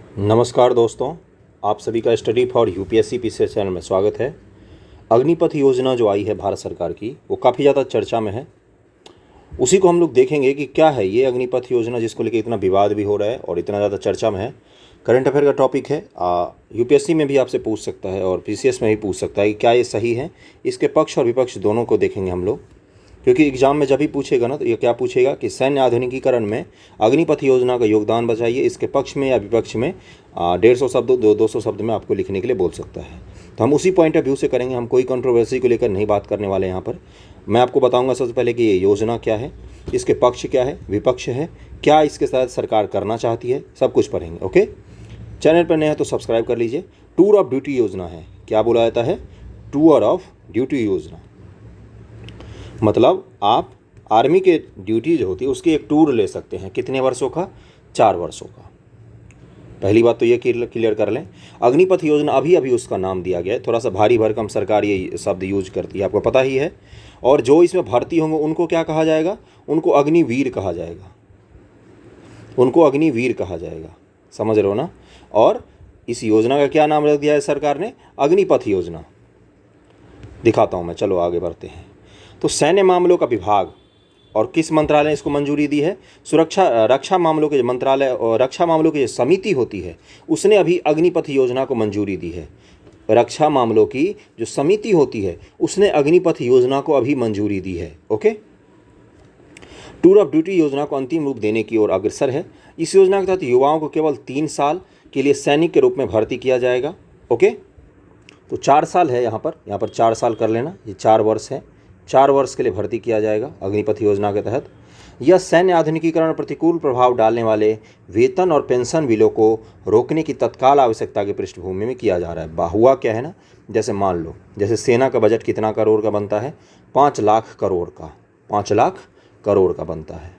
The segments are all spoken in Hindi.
नमस्कार दोस्तों, आप सभी का study for UPSC PCS channel में स्वागत है। अग्निपथ योजना जो आई है भारत सरकार की, वो काफ़ी ज़्यादा चर्चा में है। उसी को हम लोग देखेंगे कि क्या है ये अग्निपथ योजना, जिसको लेकर इतना विवाद भी हो रहा है और इतना ज़्यादा चर्चा में है। करंट अफेयर का टॉपिक है। यूपीएससी में भी आपसे पूछ सकता है और पीसीएस में भी पूछ सकता है कि क्या ये सही है। इसके पक्ष और विपक्ष दोनों को देखेंगे हम लोग, क्योंकि एग्जाम में जब भी पूछेगा ना तो ये क्या पूछेगा कि सैन्य आधुनिकीकरण में अग्निपथ योजना का योगदान बताइए। इसके पक्ष में या विपक्ष में 150 शब्द 200 शब्द में आपको लिखने के लिए बोल सकता है। तो हम उसी पॉइंट ऑफ व्यू से करेंगे। हम कोई कंट्रोवर्सी को लेकर नहीं बात करने वाले यहाँ पर। मैं आपको बताऊँगा सबसे पहले कि ये योजना क्या है, इसके पक्ष क्या है, विपक्ष है, क्या इसके साथ सरकार करना चाहती है, सब कुछ पढ़ेंगे। ओके, चैनल पर नए हैं तो सब्सक्राइब कर लीजिए। टूर ऑफ ड्यूटी योजना है। क्या बोला जाता है? टूर ऑफ ड्यूटी योजना मतलब आप आर्मी के ड्यूटी जो होती है उसकी एक टूर ले सकते हैं। कितने वर्षों का? 4 वर्षों का। पहली बात तो ये क्लियर कर लें। अग्निपथ योजना अभी अभी उसका नाम दिया गया है। थोड़ा सा भारी भरकम सरकार ये शब्द यूज करती है, आपको पता ही है। और जो इसमें भर्ती होंगे उनको क्या कहा जाएगा? उनको अग्निवीर कहा जाएगा। उनको अग्निवीर कहा जाएगा, समझ रहे हो ना। और इस योजना का क्या नाम रख दिया है सरकार ने? अग्निपथ योजना। दिखाता हूँ मैं, चलो आगे बढ़ते हैं। तो सैन्य मामलों का विभाग और किस मंत्रालय ने इसको मंजूरी दी है? रक्षा मामलों के मंत्रालय और रक्षा मामलों की जो समिति होती है उसने अभी अग्निपथ योजना को मंजूरी दी है। रक्षा मामलों की जो समिति होती है उसने अग्निपथ योजना को अभी मंजूरी दी है। ओके, टूर ऑफ ड्यूटी योजना को अंतिम रूप देने की ओर अग्रसर है। इस योजना के तहत युवाओं को केवल 3 साल के लिए सैनिक के रूप में भर्ती किया जाएगा। ओके, तो 4 साल है यहाँ पर 4 साल कर लेना, ये 4 वर्ष है। 4 वर्ष के लिए भर्ती किया जाएगा अग्निपथ योजना के तहत। यह सैन्य आधुनिकीकरण प्रतिकूल प्रभाव डालने वाले वेतन और पेंशन बिलों को रोकने की तत्काल आवश्यकता की पृष्ठभूमि में किया जा रहा है। हुआ क्या है ना, जैसे मान लो, जैसे सेना का बजट कितना करोड़ का बनता है? 5 लाख करोड़ का। 5 लाख करोड़ का बनता है।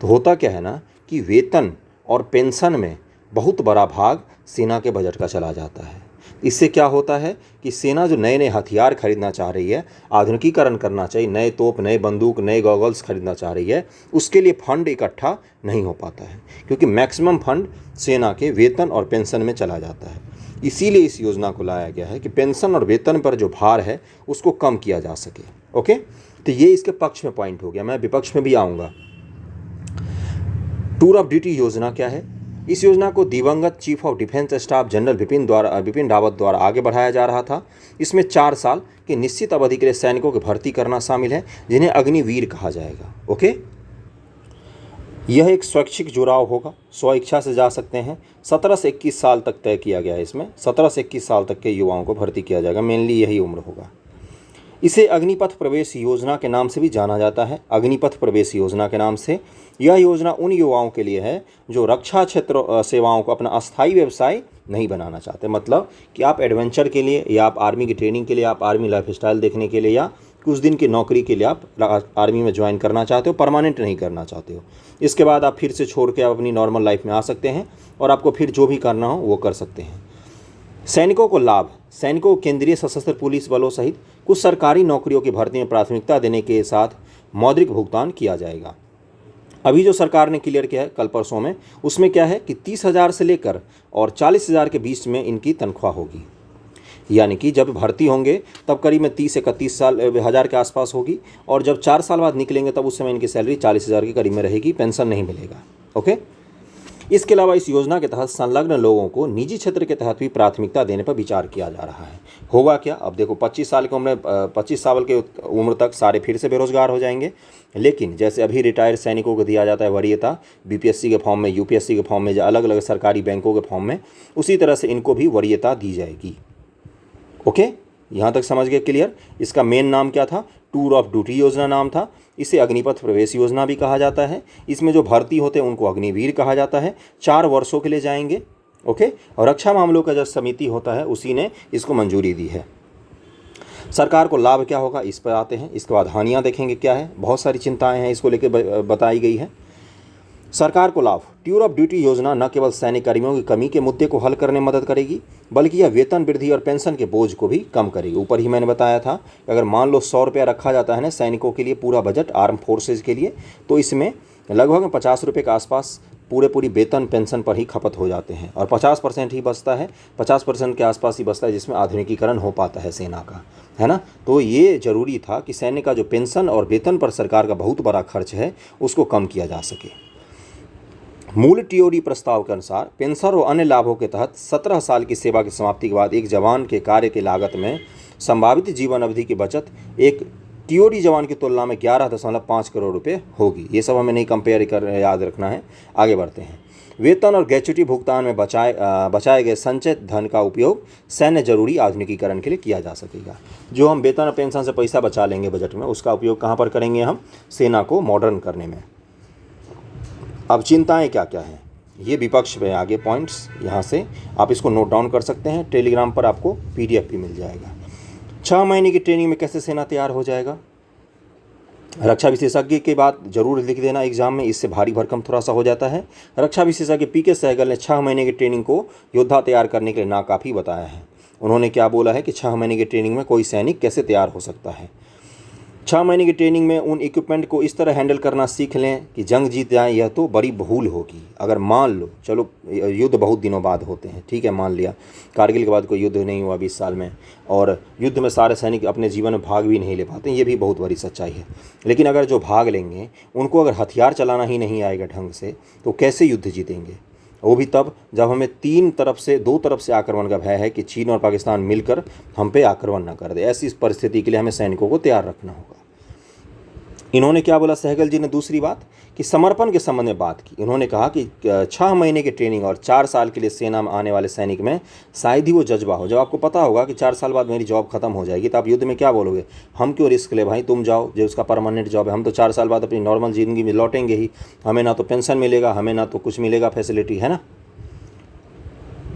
तो होता क्या है ना कि वेतन और पेंशन में बहुत बड़ा भाग सेना के बजट का चला जाता है। इससे क्या होता है कि सेना जो नए नए हथियार खरीदना चाह रही है, आधुनिकीकरण करना चाहिए, नए तोप, नए बंदूक, नए गॉगल्स खरीदना चाह रही है, उसके लिए फंड इकट्ठा नहीं हो पाता है, क्योंकि मैक्सिमम फंड सेना के वेतन और पेंशन में चला जाता है। इसीलिए इस योजना को लाया गया है कि पेंशन और वेतन पर जो भार है उसको कम किया जा सके। ओके, तो ये इसके पक्ष में पॉइंट हो गया। मैं विपक्ष में भी आऊँगा। टूर ऑफ ड्यूटी योजना क्या है? इस योजना को दिवंगत chief of defence staff general Bipin Rawat द्वारा आगे बढ़ाया जा रहा था। इसमें 4 साल की निश्चित अवधि के लिए सैनिकों की भर्ती करना शामिल है, जिन्हें अग्निवीर कहा जाएगा। ओके, यह एक स्वैच्छिक जुड़ाव होगा, स्व इच्छा से जा सकते हैं। 17 से 21 साल तक तय किया गया है। इसमें 17 से 21 साल तक के युवाओं को भर्ती किया जाएगा, मेनली यही उम्र होगा। इसे अग्निपथ प्रवेश योजना के नाम से भी जाना जाता है। अग्निपथ प्रवेश योजना के नाम से यह योजना उन युवाओं के लिए है जो रक्षा क्षेत्र सेवाओं को अपना अस्थायी व्यवसाय नहीं बनाना चाहते। मतलब कि आप एडवेंचर के लिए, या आप आर्मी की ट्रेनिंग के लिए, आप आर्मी लाइफ स्टाइल देखने के लिए, या कुछ दिन की नौकरी के लिए आप आर्मी में ज्वाइन करना चाहते हो, परमानेंट नहीं करना चाहते हो। इसके बाद आप फिर से छोड़ के आप अपनी नॉर्मल लाइफ में आ सकते हैं और आपको फिर जो भी करना हो वो कर सकते हैं। सैनिकों को लाभ। सैनिकों को केंद्रीय सशस्त्र पुलिस बलों सहित कुछ सरकारी नौकरियों की भर्ती में प्राथमिकता देने के साथ मौद्रिक भुगतान किया जाएगा। अभी जो सरकार ने क्लियर किया है कल परसों में, उसमें क्या है कि 30,000 से लेकर और 40,000 के बीच में इनकी तनख्वाह होगी। यानी कि जब भर्ती होंगे तब करीब में 30,000 के आसपास होगी, और जब 4 साल बाद निकलेंगे तब उस समय इनकी सैलरी 40,000 के करीब में रहेगी। पेंशन नहीं मिलेगा। ओके, इसके अलावा इस योजना के तहत संलग्न लोगों को निजी क्षेत्र के तहत भी प्राथमिकता देने पर विचार किया जा रहा है। होगा क्या? अब देखो 25 साल की उम्र 25 साल के उम्र तक सारे फिर से बेरोजगार हो जाएंगे। लेकिन जैसे अभी रिटायर्ड सैनिकों को दिया जाता है वरीयता, बीपीएससी के फॉर्म में, यूपीएससी के फॉर्म में, या अलग अलग सरकारी बैंकों के फॉर्म में, उसी तरह से इनको भी वरीयता दी जाएगी। ओके, यहाँ तक समझ गए? क्लियर? इसका मेन नाम क्या था? टूर ऑफ ड्यूटी योजना नाम था। इसे अग्निपथ प्रवेश योजना भी कहा जाता है। इसमें जो भर्ती होते हैं उनको अग्निवीर कहा जाता है। 4 वर्षों के लिए जाएंगे। ओके, और रक्षा मामलों का जो समिति होता है उसी ने इसको मंजूरी दी है। सरकार को लाभ क्या होगा, इस पर आते हैं। इसके बाद हानियाँ देखेंगे क्या है। बहुत सारी चिंताएं हैं इसको लेकर बताई गई है। सरकार को लाभ। टूर ऑफ ड्यूटी योजना न केवल सैनिक कर्मियों की कमी के मुद्दे को हल करने में मदद करेगी, बल्कि यह वेतन वृद्धि और पेंशन के बोझ को भी कम करेगी। ऊपर ही मैंने बताया था कि अगर मान लो 100 रुपया रखा जाता है ना सैनिकों के लिए, पूरा बजट आर्म फोर्सेज के लिए, तो इसमें लगभग 50 रुपये के आसपास पूरी वेतन पेंशन पर ही खपत हो जाते हैं, और 50% ही बचता है, 50% के आसपास ही बचता है जिसमें आधुनिकीकरण हो पाता है सेना का, है ना। तो ये जरूरी था कि सैन्य का जो पेंशन और वेतन पर सरकार का बहुत बड़ा खर्च है उसको कम किया जा सके। मूल टीओडी प्रस्ताव के अनुसार पेंशन और अन्य लाभों के तहत 17 साल की सेवा की समाप्ति के बाद एक जवान के कार्य की लागत में संभावित जीवन अवधि की बचत एक टीओडी जवान की तुलना में 11.5 करोड़ रुपए होगी। ये सब हमें नहीं कंपेयर कर याद रखना है। आगे बढ़ते हैं। वेतन और ग्रेच्युटी भुगतान में बचाए गए संचित धन का उपयोग सैन्य जरूरी आधुनिकीकरण के लिए किया जा सकेगा। जो हम वेतन और पेंशन से पैसा बचा लेंगे बजट में, उसका उपयोग कहाँ पर करेंगे हम? सेना को मॉडर्न करने में। अब चिंताएं क्या क्या हैं, ये विपक्ष में आगे पॉइंट्स यहाँ से आप इसको नोट डाउन कर सकते हैं। टेलीग्राम पर आपको PDF भी मिल जाएगा। 6 महीने की ट्रेनिंग में कैसे सेना तैयार हो जाएगा? रक्षा विशेषज्ञ की बात जरूर लिख देना एग्जाम में, इससे भारी भरकम थोड़ा सा हो जाता है। रक्षा विशेषज्ञ PK सहगल ने 6 महीने की ट्रेनिंग को योद्धा तैयार करने के लिए नाकाफी बताया है। उन्होंने क्या बोला है कि 6 महीने की ट्रेनिंग में कोई सैनिक कैसे तैयार हो सकता है। 6 महीने की ट्रेनिंग में उन इक्विपमेंट को इस तरह हैंडल करना सीख लें कि जंग जीत जाएं, यह तो बड़ी भूल होगी। अगर मान लो, चलो युद्ध बहुत दिनों बाद होते हैं, ठीक है, मान लिया कारगिल के बाद कोई युद्ध नहीं हुआ 20 साल में, और युद्ध में सारे सैनिक अपने जीवन में भाग भी नहीं ले पाते, ये भी बहुत बड़ी सच्चाई है। लेकिन अगर जो भाग लेंगे उनको अगर हथियार चलाना ही नहीं आएगा ढंग से, तो कैसे युद्ध जीतेंगे? वो भी तब जब हमें दो तरफ से आक्रमण का भय है कि चीन और पाकिस्तान मिलकर हम पे आक्रमण न कर दे। ऐसी परिस्थिति के लिए हमें सैनिकों को तैयार रखना होगा। इन्होंने क्या बोला सहगल जी ने? दूसरी बात कि समर्पण के संबंध में बात की। इन्होंने कहा कि 6 महीने की ट्रेनिंग और 4 साल के लिए सेना में आने वाले सैनिक में शायद ही वो जज्बा हो। जब आपको पता होगा कि 4 साल बाद मेरी जॉब खत्म हो जाएगी, तो आप युद्ध में क्या बोलोगे? हम क्यों रिस्क ले भाई, तुम जाओ, जो उसका परमानेंट जॉब है। हम तो 4 साल बाद अपनी नॉर्मल ज़िंदगी में लौटेंगे ही, हमें ना तो पेंशन मिलेगा, हमें ना तो कुछ मिलेगा फैसिलिटी, है ना।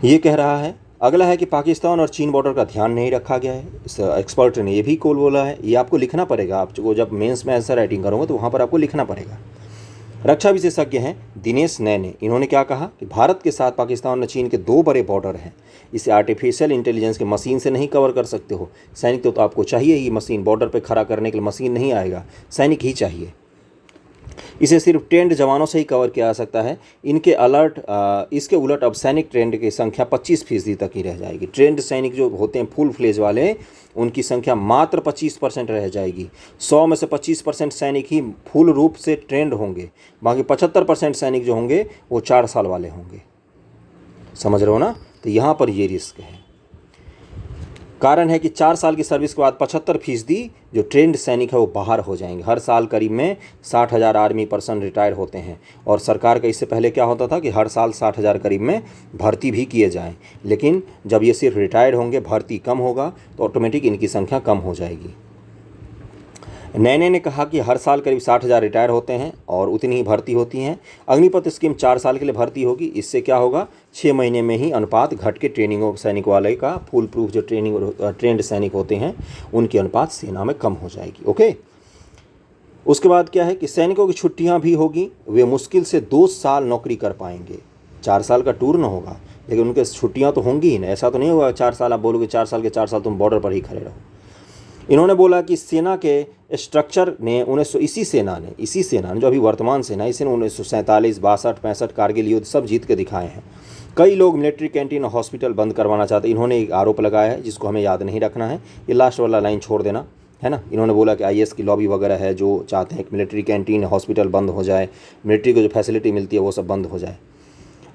ये कह रहा है। अगला है कि पाकिस्तान और चीन बॉर्डर का ध्यान नहीं रखा गया है। इस एक्सपर्ट ने ये भी कोल बोला है। ये आपको लिखना पड़ेगा, आपको जब मेंस में आंसर राइटिंग करोगे तो वहाँ पर आपको लिखना पड़ेगा। रक्षा विशेषज्ञ हैं दिनेश नैने। इन्होंने क्या कहा कि भारत के साथ पाकिस्तान और चीन के 2 बड़े बॉर्डर हैं, इसे आर्टिफिशियल इंटेलिजेंस के मशीन से नहीं कवर कर सकते हो। सैनिक तो आपको चाहिए ही मशीन, बॉर्डर पर खड़ा करने के लिए मशीन नहीं आएगा, सैनिक ही चाहिए। इसे सिर्फ ट्रेंड जवानों से ही कवर किया जा सकता है। इसके उलट अब सैनिक ट्रेंड की संख्या 25% तक ही रह जाएगी। ट्रेंड सैनिक जो होते हैं फुल फ्लेज वाले, उनकी संख्या मात्र 25% रह जाएगी। 100 में से 25% सैनिक ही फुल रूप से ट्रेंड होंगे, बाकी 75% सैनिक जो होंगे वो 4 साल वाले होंगे। समझ रहे हो ना? तो यहाँ पर ये रिस्क है। कारण है कि 4 साल की सर्विस के बाद 75% जो ट्रेंड सैनिक है वो बाहर हो जाएंगे। हर साल करीब में 60,000 आर्मी पर्सन रिटायर होते हैं, और सरकार का इससे पहले क्या होता था कि हर साल 60,000 करीब में भर्ती भी किए जाएं। लेकिन जब ये सिर्फ रिटायर्ड होंगे, भर्ती कम होगा, तो ऑटोमेटिक इनकी संख्या कम हो जाएगी। नैने ने कहा कि हर साल करीब 60,000 रिटायर होते हैं और उतनी ही भर्ती होती हैं। अग्निपथ स्कीम 4 साल के लिए भर्ती होगी। इससे क्या होगा, 6 महीने में ही अनुपात घट के ट्रेनिंग सैनिक वाले का फुल प्रूफ जो ट्रेंड सैनिक होते हैं उनकी अनुपात सेना में कम हो जाएगी। ओके। उसके बाद क्या है कि सैनिकों की छुट्टियां भी होगी। वे मुश्किल से 2 साल नौकरी कर पाएंगे। 4 साल का टूर ना होगा, लेकिन उनके छुट्टियाँ तो होंगी ही ना। ऐसा तो नहीं होगा 4 साल आप बोलोगे 4 साल के 4 साल तुम बॉर्डर पर ही खड़े रहो। इन्होंने बोला कि सेना के स्ट्रक्चर ने इसी सेना ने जो अभी वर्तमान सेना, इसी ने 1947, 62, 65 कारगिल युद्ध सब जीत के दिखाए हैं। कई लोग मिलिट्री कैंटीन और हॉस्पिटल बंद करवाना चाहते हैं। इन्होंने एक आरोप लगाया है जिसको हमें याद नहीं रखना है, ये लास्ट वाला लाइन छोड़ देना, है ना। इन्होंने बोला कि IAS की लॉबी वगैरह है जो चाहते हैं कि मिलिट्री कैंटीन हॉस्पिटल बंद हो जाए, मिलिट्री को जो फैसिलिटी मिलती है वो सब बंद हो जाए।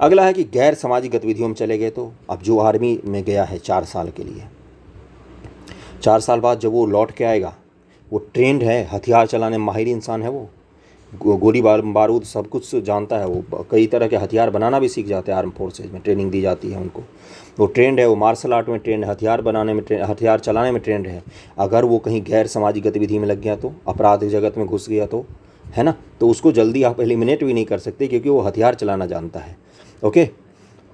अगला है कि गैर सामाजिक गतिविधियों में चले गए तो अब जो आर्मी में गया है 4 साल के लिए, 4 साल बाद जब वो लौट के आएगा, वो ट्रेंड है, हथियार चलाने में माहिर इंसान है, वो गोली बारूद सब कुछ जानता है, वो कई तरह के हथियार बनाना भी सीख जाते हैं। आर्म फोर्सेज में ट्रेनिंग दी जाती है उनको, वो ट्रेंड है, वो मार्शल आर्ट में ट्रेंड है, हथियार बनाने में हथियार चलाने में ट्रेंड है। अगर वो कहीं गैर सामाजिक गतिविधि में लग गया तो, अपराध जगत में घुस गया तो, है ना, तो उसको जल्दी आप एलिमिनेट भी नहीं कर सकते क्योंकि वो हथियार चलाना जानता है। ओके।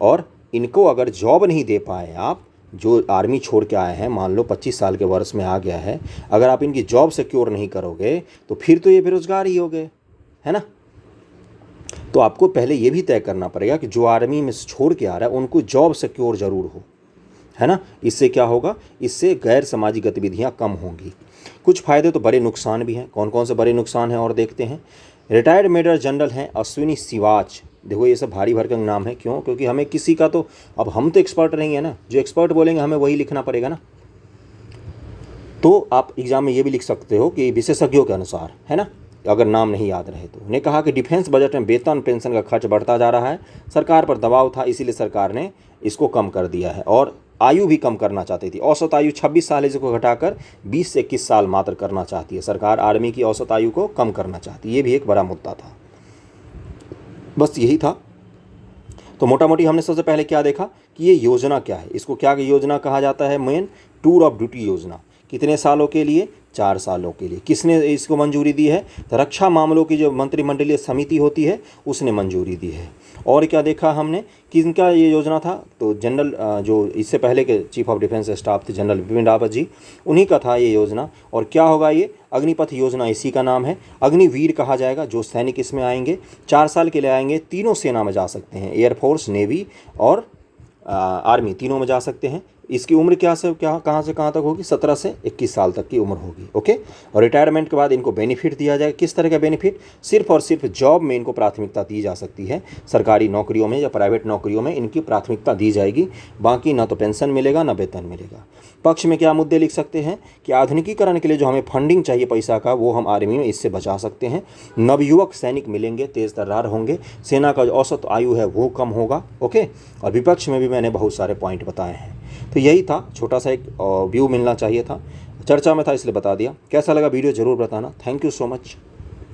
और इनको अगर जॉब नहीं दे पाए आप, जो आर्मी छोड़ के आए हैं, मान लो 25 साल के वर्ष में आ गया है, अगर आप इनकी जॉब सिक्योर नहीं करोगे तो फिर तो ये बेरोजगार ही हो गए, है ना। तो आपको पहले ये भी तय करना पड़ेगा कि जो आर्मी में छोड़ के आ रहा है उनको जॉब सिक्योर जरूर हो, है ना। इससे क्या होगा, इससे गैर सामाजिक गतिविधियां कम होंगी। कुछ फायदे तो बड़े नुकसान भी हैं। कौन कौन से बड़े नुकसान हैं और देखते हैं। रिटायर्ड मेजर जनरल हैं अश्विनी सिवाच, देखो ये सब भारी भरकम नाम है, क्यों? क्योंकि हमें किसी का तो, अब हम तो एक्सपर्ट नहीं है ना, जो एक्सपर्ट बोलेंगे हमें वही लिखना पड़ेगा ना। तो आप एग्जाम में ये भी लिख सकते हो कि विशेषज्ञों के अनुसार, है ना, अगर नाम नहीं याद रहे तो। उन्हें कहा कि डिफेंस बजट में वेतन पेंशन का खर्च बढ़ता जा रहा है, सरकार पर दबाव था, इसीलिए सरकार ने इसको कम कर दिया है। और आयु भी कम करना चाहती थी, औसत आयु 26 साल इसको घटाकर 20 से 21 साल मात्र करना चाहती है सरकार। आर्मी की औसत आयु को कम करना चाहती है, ये भी एक बड़ा मुद्दा था। बस यही था। तो मोटा मोटी हमने सबसे पहले क्या देखा कि ये योजना क्या है, इसको क्या योजना कहा जाता है? मेन टूर ऑफ ड्यूटी योजना। कितने सालों के लिए? 4 सालों के लिए। किसने इसको मंजूरी दी है? तो रक्षा मामलों की जो मंत्रिमंडलीय समिति होती है उसने मंजूरी दी है। और क्या देखा हमने कि इनका ये योजना था, तो जनरल जो इससे पहले के चीफ ऑफ डिफेंस स्टाफ थे जनरल बिपिन रावत जी, उन्हीं का था ये योजना। और क्या होगा ये? अग्निपथ योजना इसी का नाम है। अग्निवीर कहा जाएगा जो सैनिक इसमें आएंगे, 4 साल के लिए आएंगे, तीनों सेना में जा सकते हैं, एयरफोर्स, नेवी और आर्मी, तीनों में जा सकते हैं। इसकी उम्र क्या से क्या, कहाँ से कहाँ तक होगी? 17 से 21 साल तक की उम्र होगी। ओके। और रिटायरमेंट के बाद इनको बेनिफिट दिया जाएगा। किस तरह का बेनिफिट? सिर्फ और सिर्फ जॉब में इनको प्राथमिकता दी जा सकती है, सरकारी नौकरियों में या प्राइवेट नौकरियों में इनकी प्राथमिकता दी जाएगी। बाकी ना तो पेंशन मिलेगा ना वेतन मिलेगा। पक्ष में क्या मुद्दे लिख सकते हैं कि आधुनिकीकरण के लिए जो हमें फंडिंग चाहिए पैसा का, वो हम आर्मी में इससे बचा सकते हैं। नवयुवक सैनिक मिलेंगे, तेज तर्रार होंगे, सेना का जो औसत आयु है वो कम होगा। ओके। और विपक्ष में भी मैंने बहुत सारे पॉइंट बताए हैं। तो यही था, छोटा सा एक व्यू मिलना चाहिए था, चर्चा में था इसलिए बता दिया। कैसा लगा वीडियो ज़रूर बताना। Thank you so much.